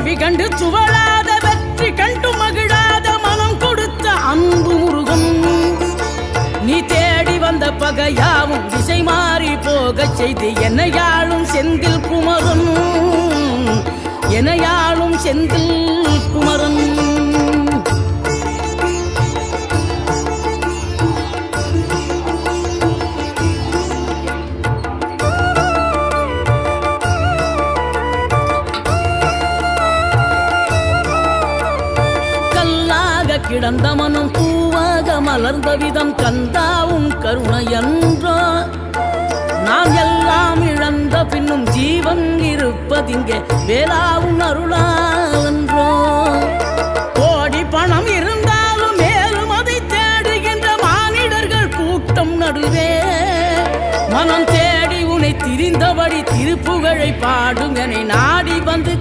தோல்வி கண்டு சுவழாத வெற்றி கண்டு மகிழாத மனம் கொடுத்த அன்பு முருகன். நீ தேடி வந்த பகையாவும் திசை மாறி போகச் செய்து என்னையாளும் செந்தில் குமரன், என்னையாளும் செந்தில் குமரன். கிடந்த மனம் பூவாக மலர்ந்த விதம் கந்தாவும் கருணை என்றோ. நாம் எல்லாம் இழந்த பின்னும் ஜீவன் இருப்பதிங்கே வேளாவும் அருளாவென்றோ. கோடி பணம் இருந்தாலும் மேலும் அதை தேடுகின்ற மானிடர்கள் கூட்டம் நடுவே மனம் தேடி உனை திரிந்தபடி திருப்புகழை பாடும் என நாடி வந்து